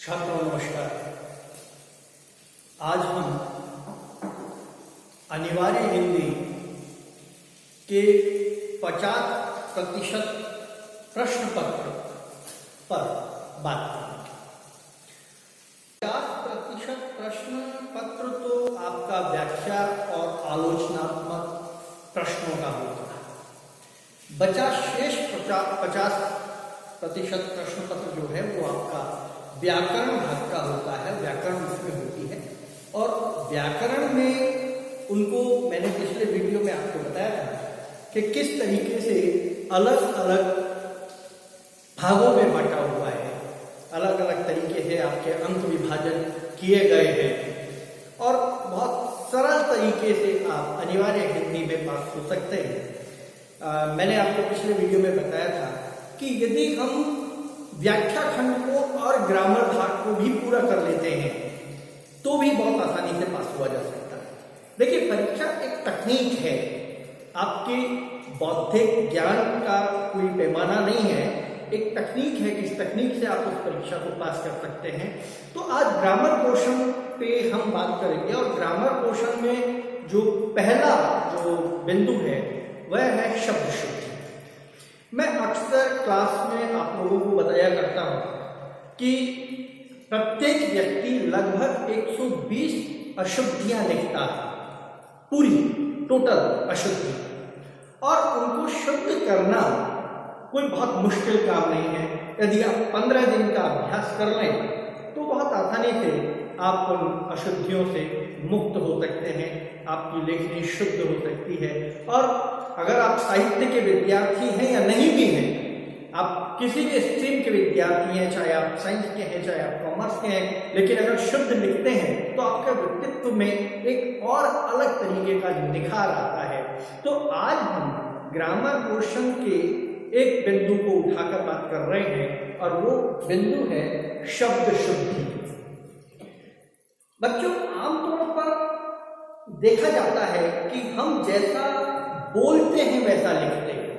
छात्रों नमस्कार। आज हम अनिवार्य हिंदी के 50% प्रश्न पत्र पर बात करेंगे। 50% प्रश्न पत्र तो आपका व्याख्या और आलोचनात्मक प्रश्नों का होता है। बचा शेष 50% प्रश्न पत्र जो है वो आपका व्याकरण भाग का होता है। व्याकरण उसमें होती है और व्याकरण में उनको मैंने पिछले वीडियो में आपको बताया था कि किस तरीके से अलग अलग भागों में बांटा हुआ है, अलग अलग तरीके से आपके अंक विभाजन किए गए हैं और बहुत सरल तरीके से आप अनिवार्य हिंदी में पास हो सकते हैं। मैंने आपको पिछले वीडियो में बताया था कि यदि हम व्याख्या खंड को और ग्रामर भाग को भी पूरा कर लेते हैं तो भी बहुत आसानी से पास हुआ जा सकता है। देखिए, परीक्षा एक तकनीक है, आपके बौद्धिक ज्ञान का कोई पैमाना नहीं है, एक तकनीक है। किस तकनीक से आप उस परीक्षा को पास कर सकते हैं। तो आज ग्रामर पोर्शन पे हम बात करेंगे और ग्रामर पोर्शन में जो पहला जो बिंदु है वह है शब्द शुद्धि। मैं अक्सर क्लास में आप लोगों को बताया करता हूं कि प्रत्येक व्यक्ति लगभग 120 अशुद्धियां लिखता है, पूरी टोटल अशुद्धि, और उनको शुद्ध करना कोई बहुत मुश्किल काम नहीं है। यदि आप 15 दिन का अभ्यास कर लें तो बहुत आसानी से आप उन अशुद्धियों से मुक्त हो सकते हैं, आपकी लेखनी शुद्ध हो सकती है। और अगर आप साहित्य के विद्यार्थी हैं या नहीं भी हैं, आप किसी भी स्ट्रीम के विद्यार्थी हैं, चाहे आप साइंस के हैं चाहे आप कॉमर्स के हैं, लेकिन अगर शुद्ध लिखते हैं तो आपका व्यक्तित्व में एक और अलग तरीके का निखार आता है। तो आज हम ग्रामर पोर्शन के एक बिंदु को उठाकर बात कर रहे हैं और वो बिंदु है शब्द शुद्धि। बच्चों, आमतौर पर देखा जाता है कि हम जैसा बोलते हैं वैसा लिखते हैं।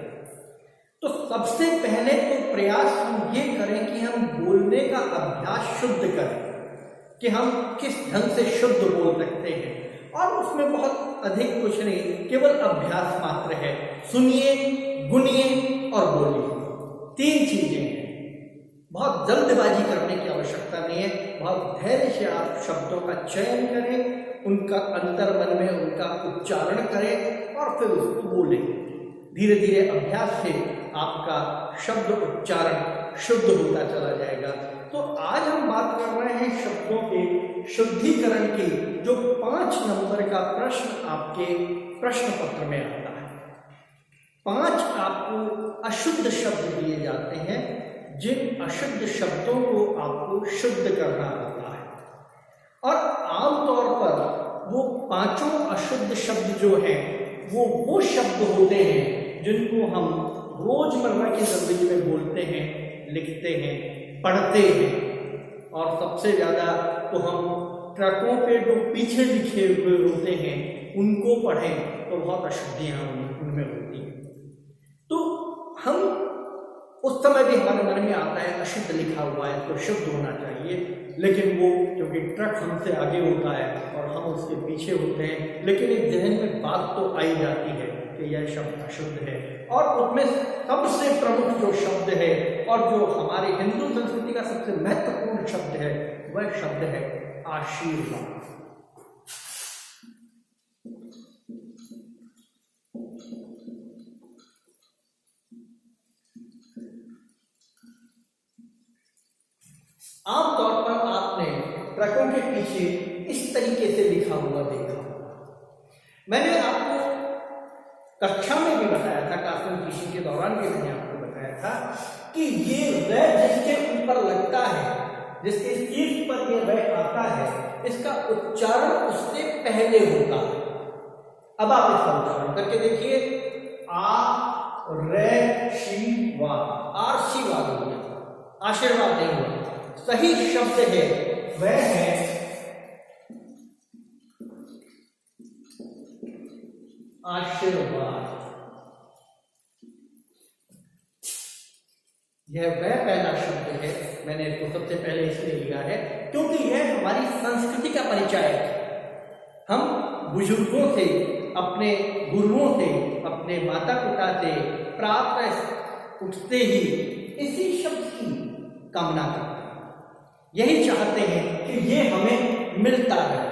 तो सबसे पहले तो प्रयास हम ये करें कि हम बोलने का अभ्यास शुद्ध करें कि हम किस ढंग से शुद्ध बोल सकते हैं, और उसमें बहुत अधिक कुछ नहीं, केवल अभ्यास मात्र है। सुनिए, गुनिए और बोलिए, 3 चीजें हैं। बहुत जल्दबाजी करने की आवश्यकता नहीं है, बहुत धैर्य से आप शब्दों का चयन करें, उनका अंतर मन में उनका उच्चारण करें और फिर उसको बोलें। धीरे धीरे अभ्यास से आपका शब्द उच्चारण शुद्ध होता चला जाएगा। तो आज हम बात कर रहे हैं शब्दों के शुद्धिकरण की, जो 5 नंबर का प्रश्न आपके प्रश्न पत्र में आता है। 5 आपको अशुद्ध शब्द दिए जाते हैं, जिन अशुद्ध शब्दों को आपको शुद्ध करना होता है। और आमतौर पर वो 5 अशुद्ध शब्द जो हैं वो शब्द होते हैं जिनको हम रोजमर्रा की जिंदगी में बोलते हैं, लिखते हैं, पढ़ते हैं। और सबसे ज्यादा तो हम ट्रकों पे जो पीछे लिखे हुए होते हैं उनको पढ़ें तो बहुत अशुद्धियां उनमें होती हैं। तो हम उस समय भी हमारे मन में आता है अशुद्ध लिखा हुआ है तो शुद्ध होना चाहिए, लेकिन वो क्योंकि ट्रक हमसे आगे होता है और हम उसके पीछे होते हैं, लेकिन एक जहन में बात तो आई जाती है कि यह शब्द अशुद्ध है। और उसमें सबसे प्रमुख जो शब्द है और जो हमारे हिंदू संस्कृति का सबसे महत्वपूर्ण शब्द है वह शब्द है आशीर्वाद। आमतौर पर आपने ट्रकों के पीछे इस तरीके से लिखा हुआ देखा। मैंने आपको कक्षा में भी बताया था, क्लासरूम टीचिंग के दौरान भी मैंने आपको बताया था कि ये वह जिसके ऊपर लगता है, जिसके शीर्ष पर ये वह आता है, इसका उच्चारण उससे पहले होता है। अब आप इसका उच्चारण करके देखिए, आशीर्वाद हो गया, आशीर्वाद नहीं हुआ। सही शब्द है वह है आशीर्वाद। यह वह पहला शब्द है मैंने इसको सबसे पहले इसलिए लिया है क्योंकि यह हमारी संस्कृति का परिचय है। हम बुजुर्गों से, अपने गुरुओं से, अपने माता पिता से प्रातः उठते ही इसी शब्द की कामना करते हैं। यही चाहते हैं कि ये हमें मिलता रहे,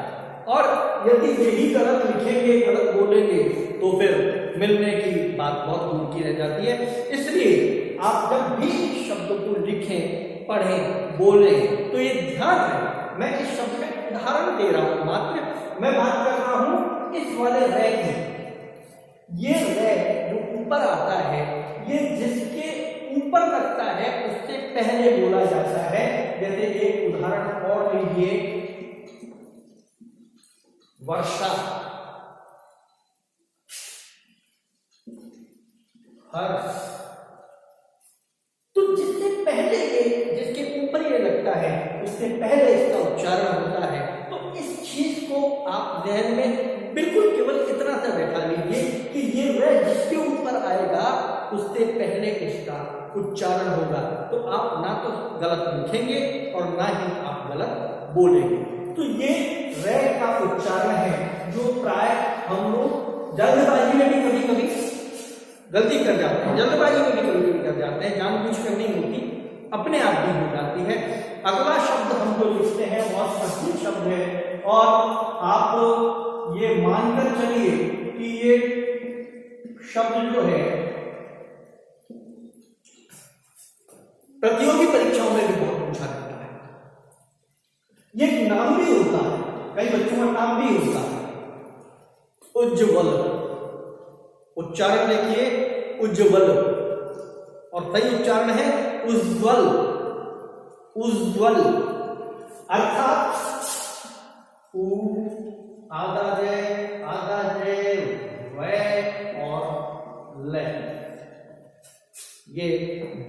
और यदि यही गलत लिखेंगे, गलत बोलेंगे तो फिर मिलने की बात बहुत दूर की रह जाती है। इसलिए आप जब भी इस शब्द को लिखें, पढ़ें, बोलें तो ये ध्यान रहे, मैं इस शब्द में उदाहरण दे रहा हूं, मात्र मैं बात कर रहा हूं इस वाले रे की। ये रे जो ऊपर आता है, ये जिसके ऊपर लगता है उससे पहले बोला जाता है। जैसे एक उदाहरण और लीजिए, वर्षा, हर्ष। तो जिससे पहले ये, जिसके ऊपर ये लगता है उससे पहले इसका उच्चारण होता है। तो इस चीज को आप ध्यान में बिल्कुल केवल इतना सा बैठा लीजिए कि ये वह जिसके ऊपर आएगा उससे पहले इसका उच्चारण होगा। तो आप ना तो गलत लिखेंगे और ना ही आप गलत बोलेंगे। तो ये रे का उच्चारण है जो प्राय हम लोग जल्दबाजी में भी कभी कभी गलती कर जाते हैं, जल्दबाजी में भी कभी कभी कर जाते हैं, जानबूझ कर नहीं होती, अपने आप भी हो जाती है। अगला शब्द हम जो लिखते हैं बहुत कठिन शब्द है, और आप ये मानकर चलिए कि ये शब्द जो है प्रतियोगी परीक्षाओं में भी बहुत पूछा जाता है। ये नाम भी होता है, कई बच्चों का नाम भी होता है, उज्ज्वल। उच्चारण देखिए उज्ज्वल, और सही उच्चारण है उज्ज्वल। उज्ज्वल अर्थात उ आधा जय व और ल। ये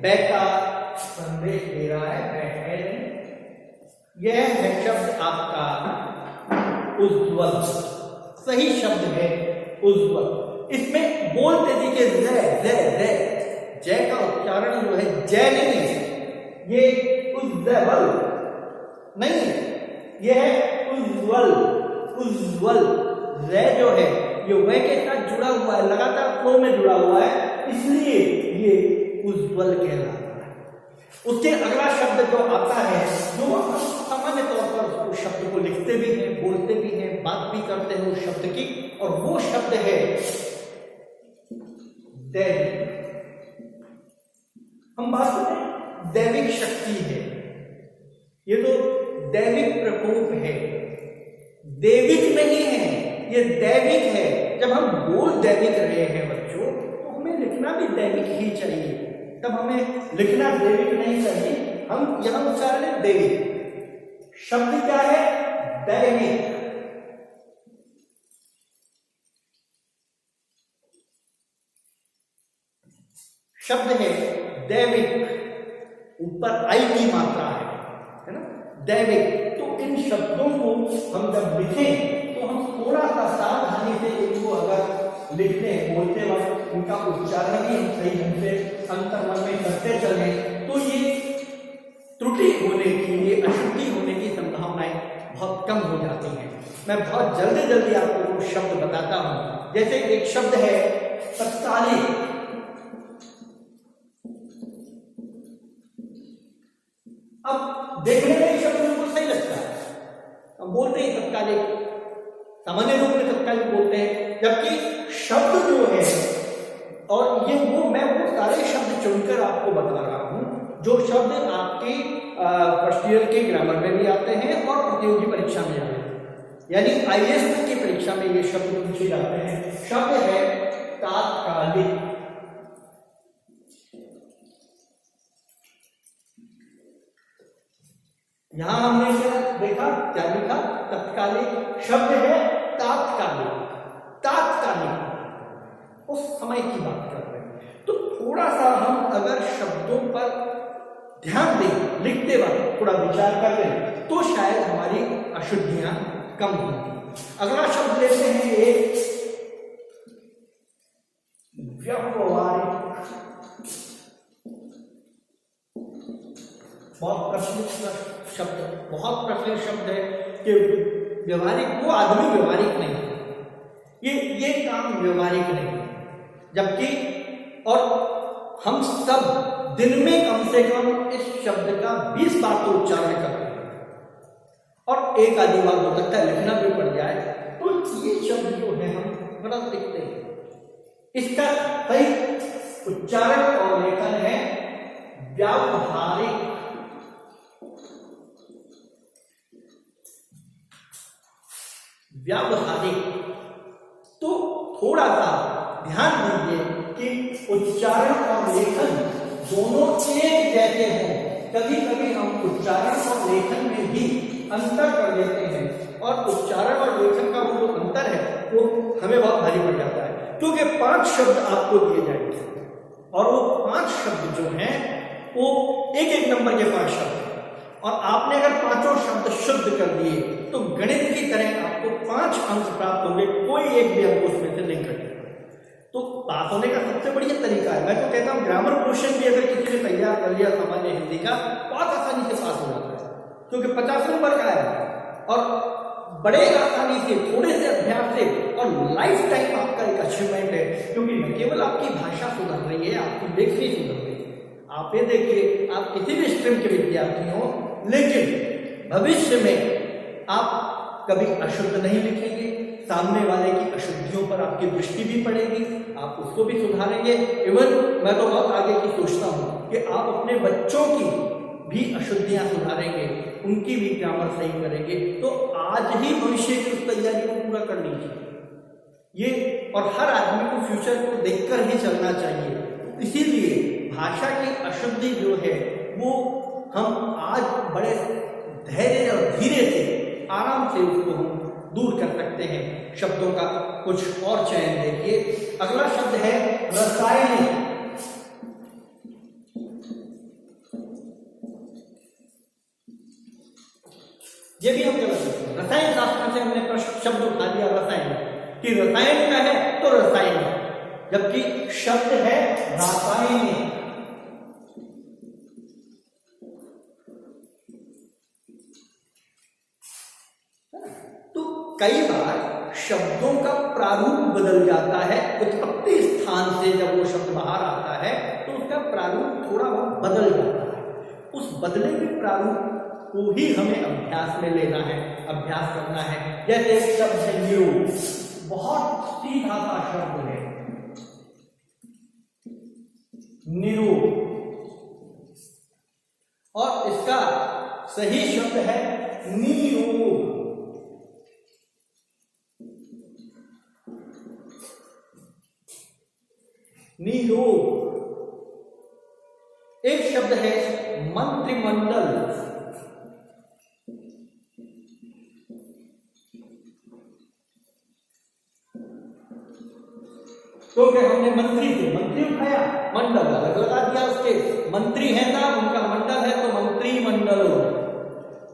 बै का संदेश दे रहा है, यह है शब्द आपका उज्ज्वल। सही शब्द है उज्ज्वल। इसमें बोलते देखिए जय का उच्चारण जो है जय नहीं है, ये उज्ज्वल नहीं है, यह है उज्ज्वल। उज्ज्वल रे जो है ये वे के साथ जुड़ा हुआ है, लगातार फ्लो में जुड़ा हुआ है, इसलिए ये उज्ज्वल कहलाता है। उसके अगला शब्द जो आता है, जो सामान्य तौर पर उस शब्द को लिखते भी हैं, बोलते भी हैं, बात भी करते हैं उस शब्द की, और वो शब्द है दैविक। हम बात करें दैविक शक्ति है, ये तो दैविक प्रकोप है, देविक नहीं है, ये दैविक है। जब हम बोल दैविक रहे हैं बच्चों, तो हमें लिखना भी दैविक ही चाहिए। तब हमें लिखना दैविक नहीं चाहिए, हम यहां उच्चारण है दैविक। शब्द क्या है? दैविक। शब्द है दैविक, ऊपर आई की मात्रा है ना, दैविक। तो इन शब्दों को हम जब लिखें तो हम थोड़ा सा सावधानी से इनको अगर लिखते हैं, बोलते वक्त इनका उच्चारण भी हम सही ढंग से अंतर्मन में करते चले, तो ये त्रुटि होने की, ये अशुद्धि होने की संभावनाएं बहुत कम हो जाती हैं। मैं बहुत जल्दी आपको वो शब्द बताता हूं। जैसे एक शब्द है तत्कालिक। अब देखने में शब्द बिल्कुल सही लगता है, हम बोलते हैं तत्कालिक, सामान्य रूप में तत्कालिक बोलते हैं, जबकि शब्द जो है, और ये मैं वो सारे शब्द चुनकर आपको बता रहा हूं जो शब्द आपके फर्स्ट ईयर के ग्रामर में भी आते हैं और प्रतियोगी परीक्षा में आते हैं, यानी आईएएस की परीक्षा में ये शब्द पूछे जाते हैं। शब्द है तात्कालिक। यहां हमने क्या देखा, क्या लिखा? तत्कालिक। शब्द है तात्कालिक। तात्कालिक उस समय की बात कर रहे हैं। तो थोड़ा सा हम अगर शब्दों पर ध्यान दें, लिखते वक्त थोड़ा विचार कर लें, तो शायद हमारी अशुद्धियां कम होंगी। अगला शब्द लेते हैं एक व्यवहारिक। बहुत प्रचलित शब्द, बहुत प्रचलित शब्द है कि व्यवहारिक, वो आदमी व्यवहारिक नहीं है, ये काम व्यवहारिक नहीं है। जबकि और हम सब दिन में कम से कम इस शब्द का 20 बार तो उच्चारण करते हैं, और एक आधी बार हो सकता है लिखना भी पड़ जाए, तो ये शब्द जो है हम गलत लिखते हैं। इसका सही उच्चारण और लेखन है व्यावहारिक। व्यावहारिक, तो थोड़ा सा ध्यान दीजिए कि उच्चारण और लेखन दोनों एक जैसे हों। कभी कभी हम उच्चारण और लेखन में भी अंतर कर देते हैं, और उच्चारण और लेखन का वो जो अंतर है वो हमें बहुत भारी पड़ जाता है, क्योंकि 5 शब्द आपको दिए जाएंगे, और वो 5 शब्द जो हैं वो एक नंबर के 5 शब्द हैं, और आपने अगर 5 शब्द शुद्ध कर दिए तो गणित की तरह आपको 5 अंक प्राप्त होंगे, कोई एक भी अंक उसमें से नहीं कटेगा। तो पास होने का सबसे बढ़िया तरीका है, मैं तो कहता हूँ ग्रामर क्वेश्चन भी अगर किसी ने तैयार कर लिया सामान्य हिंदी का, बहुत आसानी से पास हो जाता है, क्योंकि 50 नंबर का है, और बड़े आसानी से, थोड़े से अभ्यास से, और लाइफ टाइम आपका एक अचीवमेंट है, क्योंकि न केवल आपकी भाषा सुधर रही है, आपकी लेखनी सुधर रही है। आप ये देखिए, आप किसी भी स्ट्रीम के विद्यार्थी हो, लेकिन भविष्य में आप कभी अशुद्ध नहीं लिखेंगे, सामने वाले की अशुद्धियों पर आपकी दृष्टि भी पड़ेगी, आप उसको भी सुधारेंगे। इवन मैं तो बहुत आगे की सोचता हूँ कि आप अपने बच्चों की भी अशुद्धियां सुधारेंगे, उनकी भी ग्रामर सही करेंगे। तो आज ही भविष्य की उस तैयारी को पूरा कर लीजिए ये, और हर आदमी को फ्यूचर को देखकर ही चलना चाहिए। इसीलिए भाषा की अशुद्धि जो है वो हम आज बड़े धैर्य और धीरे से, आराम से उसको हम दूर कर सकते हैं। शब्दों का कुछ और चयन देखिए। अगला शब्द है रासायनिक। ये भी हम गलत करते हैं। रसायन शास्त्र से हमने शब्द उठा लिया रसायन, कि रसायन का है तो रसायन, जबकि शब्द है रासायनिक। तो कई बार शब्दों का प्रारूप बदल जाता है, उत्पत्ति स्थान से जब वो शब्द बाहर आता है तो उसका प्रारूप थोड़ा बहुत बदल जाता है। उस बदले हुए प्रारूप को ही हमें अभ्यास में लेना है, अभ्यास करना है। जैसे एक शब्द है निरोग, बहुत सीधा सा शब्द है निरोग, और इसका सही शब्द है निरोग। निरोग। एक शब्द है मंत्रिमंडल। तो क्या हमने मंत्री से मंत्री उठाया, मंडल अलग लगा दिया उसके, मंत्री है ना, उनका मंडल है तो मंत्री मंडल।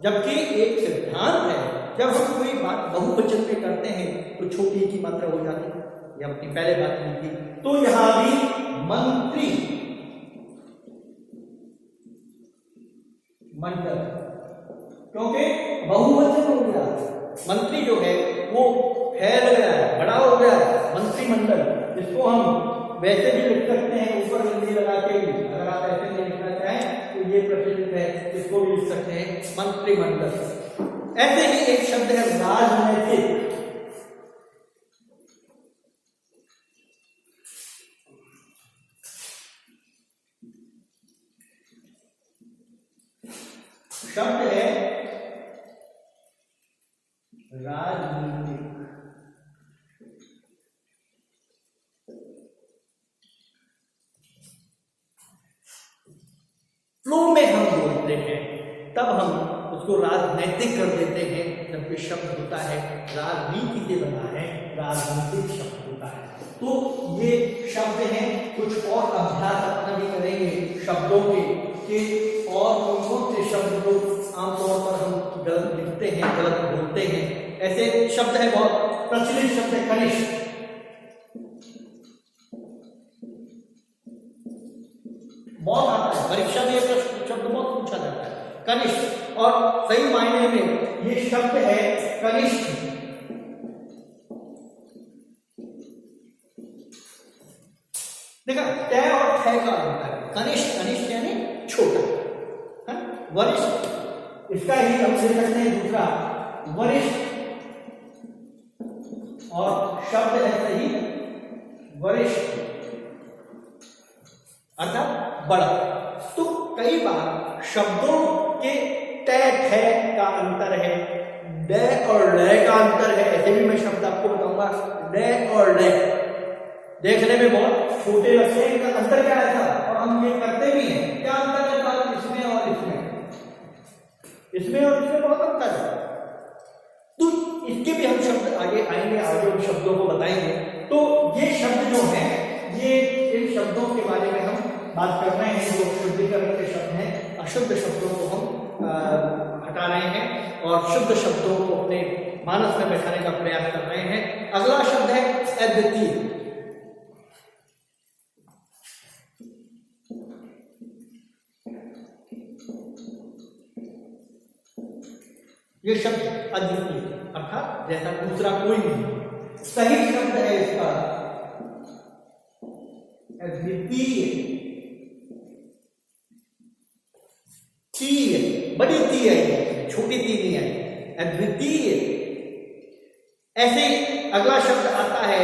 जबकि एक सिद्धांत है, जब हम कोई बात बहुवचन में करते हैं तो छोटी की मात्रा हो जाती है, ये अपनी पहले बात नहीं थी। तो यहां भी मंत्री मंडल, क्योंकि बहुवचन हो गया, मंत्री जो है वो फैल गया है, बड़ा हो गया है, मंत्रिमंडल। इसको हम वैसे भी लिख सकते हैं ऊपर बिंदी लगा के भी, अगर आप ऐसे नहीं लिखना चाहें तो ये प्रचलित है, इसको भी लिख सकते हैं मंत्रिमंडल। ऐसे ही एक शब्द है राजनैतिक। शब्द है राजनीतिक। फ्लो में हम बोलते हैं तब हम उसको राजनैतिक कर देते हैं, जबकि शब्द होता है राजनीति से बना है, राजनीतिक शब्द होता है। तो ये शब्द हैं, कुछ और अभ्यास अपना भी करेंगे शब्दों के, कि और कौन से शब्द को आमतौर पर हम गलत लिखते हैं, गलत बोलते हैं। ऐसे शब्द है, बहुत प्रचलित शब्द है कनिष्ठ। बहुत आता है परीक्षा में, शब्द बहुत पूछा जाता है। कनिष्ठ, और सही मायने में ये शब्द है कनिष्ठ। देखा ट और ठ का अंतर है। कनिष्ठ, कनिष्ठ यानी छोटा, वरिष्ठ इसका ही हम ले सकते हैं दूसरा वरिष्ठ, और शब्द है सही वरिष्ठ अर्थात बड़ा। तो कई बार शब्दों के ट ठ का अंतर है, ड और ल का अंतर है। ऐसे भी मैं शब्द आपको बताऊंगा, ड और ल देखने में बहुत छोटे लगते हैं, इनका अंतर क्या है और हम ये करते भी हैं। क्या अंतर है इसमें और इसमें? इसमें और इसमें बहुत अंतर है। तो इसके भी हम शब्द आगे आएंगे, आगे उन शब्दों को बताएंगे। तो ये शब्द जो है, ये इन शब्दों के बारे में हम बात कर रहे हैं, जो शुद्धिकरण के शब्द हैं। अशुद्ध शब्दों को हम हटा रहे हैं और शुद्ध शब्दों को अपने मानस में बैठाने का प्रयास कर रहे हैं। अगला शब्द है अद्वितीय। ये शब्द अद्वितीय अर्थात जैसा दूसरा कोई नहीं। सही शब्द है इसका अद्वितीय। तीय, बड़ी ती है, छोटी ती नहीं है, अद्वितीय। ऐसे अगला शब्द आता है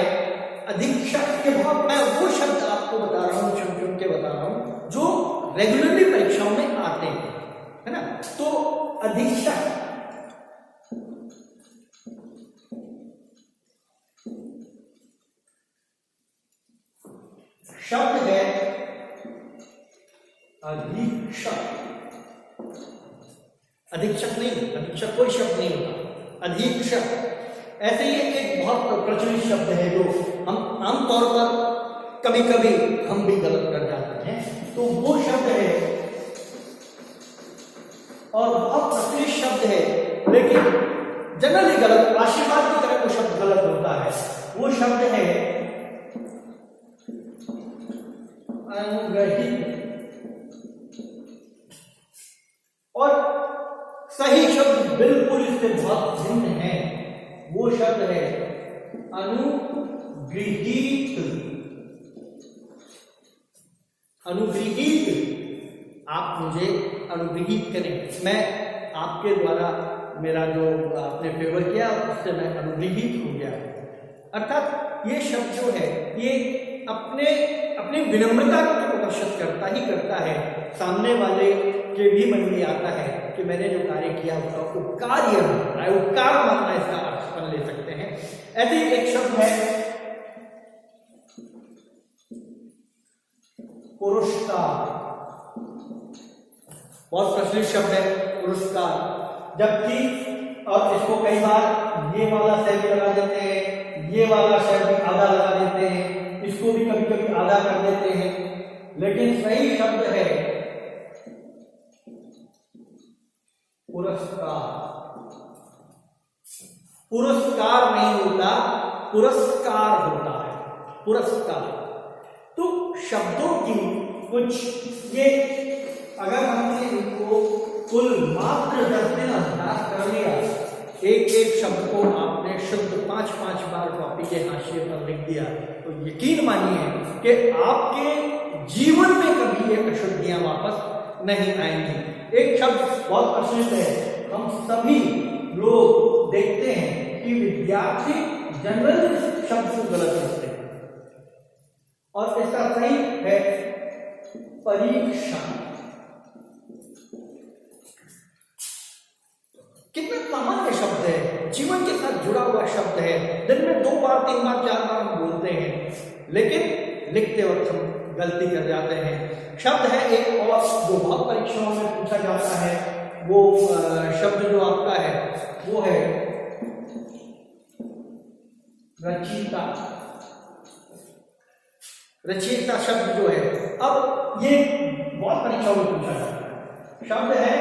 अधीक्षक के बहुत। मैं वो शब्द आपको बता रहा हूं, चुन चुन के बता रहा हूं, जो रेगुलरली परीक्षाओं में आते हैं, है ना। तो अधीक्षक शब्द है अधीक्षक। अधीक्षक नहीं, अधीक्षक कोई शब्द नहीं होता, अधीक्षक। ऐसे ही एक बहुत प्रचलित शब्द है जो हम आमतौर पर कभी कभी हम भी गलत कर जाते हैं। तो वो शब्द है और बहुत प्रचलित शब्द है, लेकिन जनरली गलत, आशीर्वाद की तरह वो शब्द गलत होता है। वो शब्द है अनुग्रहित, और सही शब्द बिल्कुल इससे बहुत भिन्न है। वो शब्द है अनुगृहीत। अनुगृहीत, आप मुझे अनुगृहीत करें, मैं आपके द्वारा मेरा जो आपने फेवर किया उससे मैं अनुगृहीत हो गया। अर्थात ये शब्द जो है ये अपनी विनम्रता को तो प्रदर्शित करता ही करता है, सामने वाले के भी मन में आता है कि मैंने जो कार्य किया उसका उपकार यह है, उपकार मानना इसका अर्थ ले सकते हैं। ऐसे ही एक शब्द है पुरस्कार। बहुत प्रचलित शब्द है पुरस्कार, जबकि और इसको कई बार ये वाला शय भी लगा देते हैं, ये वाला शय भी आधा लगा देते हैं, इसको भी कभी कभी आधा कर देते हैं, लेकिन सही शब्द है पुरस्कार। पुरस्कार नहीं होता, पुरस्कार होता है, पुरस्कार। तो शब्दों की कुछ ये अगर हमने इनको कुल मात्र 10 दिन अभ्यास कर लिया, एक एक शब्द को आपने शुद्ध 5-5 बार कॉपी के हाशिए पर लिख दिया, तो यकीन मानिए कि आपके जीवन में कभी ये अशुद्धियां वापस नहीं आएंगी। एक शब्द बहुत प्रसिद्ध है, हम सभी लोग देखते हैं कि विद्यार्थी जनरल शब्द को गलत लिखते हैं, और इसका सही है परीक्षा। कितना सामान्य शब्द है, जीवन के साथ जुड़ा हुआ शब्द है, दिन में 2 बार 3 बार 4 बार हम बोलते हैं, लेकिन लिखते वक्त हम गलती कर जाते हैं। शब्द है एक और जो बहुत परीक्षाओं में पूछा जाता है, वो शब्द जो आपका है वो है रचयिता। रचयिता शब्द जो है, अब ये बहुत परीक्षाओं में पूछा जाता है। शब्द है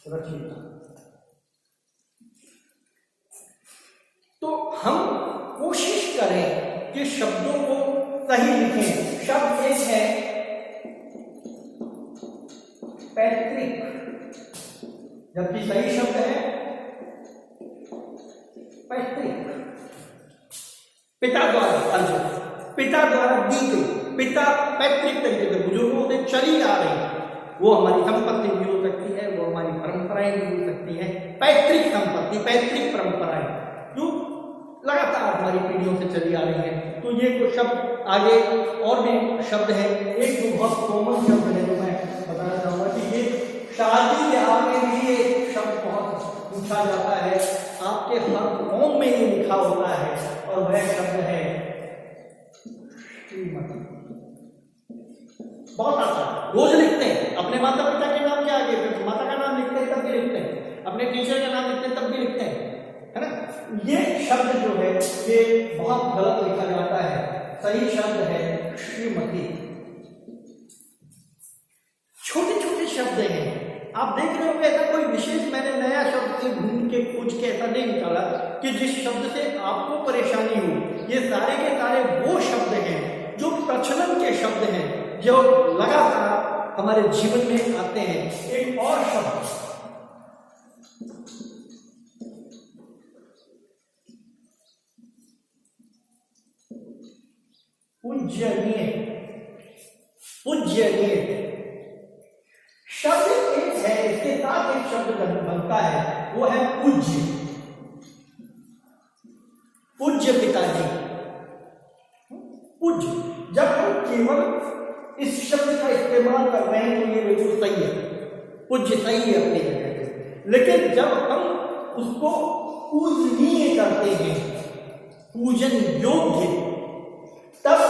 रचयिता। तो हम कोशिश करें कि शब्दों को सही लिखें। शब्द एक है पैतृक, जबकि सही शब्द है पैतृक। पिता द्वारा अर्जुन, पिता द्वारा दी गई, पिता पैतृक तरीके से बुजुर्गों से चली आ रही है, वो हमारी संपत्ति भी हो सकती है, वो हमारी परंपराएं भी हो सकती है। पैतृक संपत्ति, पैतृक परंपराएं जो लगातार हमारी पीढ़ियों से चली आ रही है। तो ये कुछ शब्द, आगे और भी शब्द है। एक जो बहुत कॉमन शब्द है जो मैं बताना चाहूंगा कि ये शादी ब्याह में भी ये शब्द बहुत पूछा जाता है, आपके हर फॉर्म में ये लिखा होता है, और वह शब्द है श्रीमती। बहुत आता है, रोज लिखते हैं अपने माता पिता के नाम के आगे, फिर माता का नाम लिखते हैं तब भी लिखते हैं, अपने टीचर का नाम लिखते हैं तब भी लिखते हैं, है ना। ये शब्द जो है ये बहुत गलत लिखा जाता है। सही शब्द है श्रीमती। छोटे छोटे शब्द हैं, आप देख रहे होंगे, ऐसा कोई विशेष मैंने नया शब्द से ढूंढ के खोज के ऐसा नहीं निकाला कि जिस शब्द से आपको परेशानी हो। ये सारे के सारे वो शब्द हैं जो प्रचलन के शब्द हैं, जो लगातार हमारे जीवन में आते हैं। एक और शब्द पूज्यनीय। पूज्यनीय शब्द एक है, इसके साथ एक शब्द बनता है, वो है पूज्य। पूज्य पिताजी, पूज्य। जब हम केवल इस शब्द का इस्तेमाल कर रहे हैं तो ये बिल्कुल सही है, पूज्य सही है अपनी जगह। लेकिन जब हम उसको पूजनीय करते हैं, पूजन योग्य, तब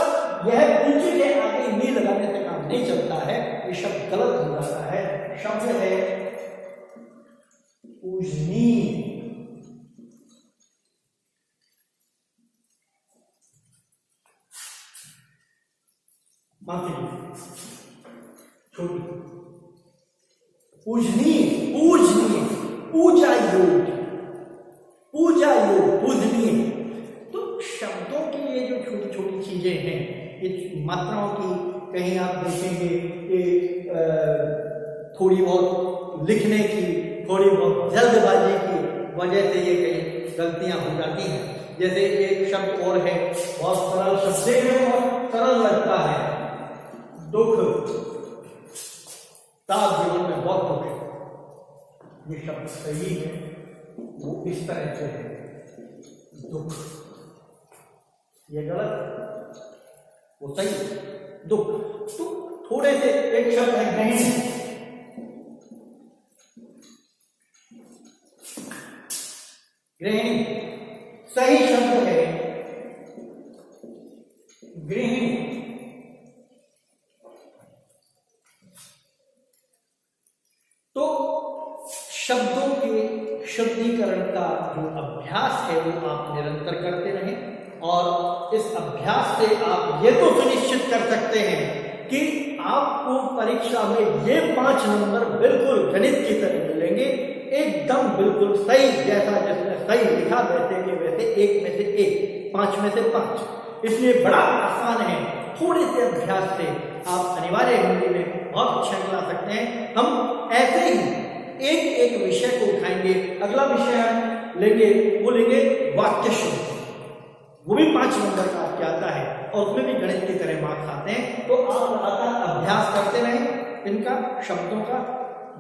यह पूज्य के आगे नी लगाने से काम नहीं चलता है, ये शब्द गलत हो जाता है। शब्द है पूजनीय। छोटी पूजनीय, पूजनीय, पूजा योग, पूजा योग, पूजनीय। तो शब्दों की ये जो छोटी छोटी चीजें हैं, ये मात्राओं की, कहीं आप देखेंगे कि थोड़ी बहुत लिखने की, थोड़ी बहुत जल्दबाजी की वजह से ये कई गलतियां हो जाती हैं। जैसे एक शब्द और है, बहुत सरल शब्द है और सरल लगता है, दुख। साफ जीवन में बहुत दुख है, ये शब्द सही है, वो इस तरह से है दुख, ये गलत, वो सही दुख। तो थोड़े से एक शब्द है गृहिणी। गृहिणी सही शब्द है गृहिणी। तो शब्दों के शुद्धिकरण का जो अभ्यास है वो आप निरंतर करते रहें, और इस अभ्यास से आप ये तो सुनिश्चित कर सकते हैं कि आपको परीक्षा में ये 5 नंबर बिल्कुल गणित की तरह मिलेंगे, एकदम बिल्कुल सही, जैसा जिसने सही लिखा वैसे के वैसे, 1 में से 1, 5 में से 5। इसलिए बड़ा आसान है, थोड़े से अभ्यास से आप अनिवार्य हिंदी में बहुत अच्छा ला सकते हैं। हम ऐसे ही एक एक विषय को उठाएंगे। अगला विषय हम लेंगे, वो लेंगे वाक्य शुद्ध, वो भी 5 नंबर का आपके आता है, और उसमें भी गणित की तरह मार्क्स आते हैं। तो आप लगातार अभ्यास करते रहें इनका, शब्दों का।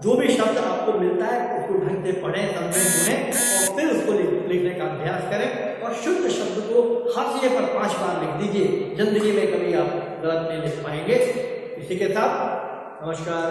जो भी शब्द आपको मिलता है उसको ढंग से पढ़ें, समझें, सुनें, और फिर उसको लिखने का अभ्यास करें। और शुद्ध शब्द को हाशिए पर 5 बार लिख दीजिए, जिंदगी में कभी आप गलत नहीं लिख पाएंगे। इसी के साथ नमस्कार।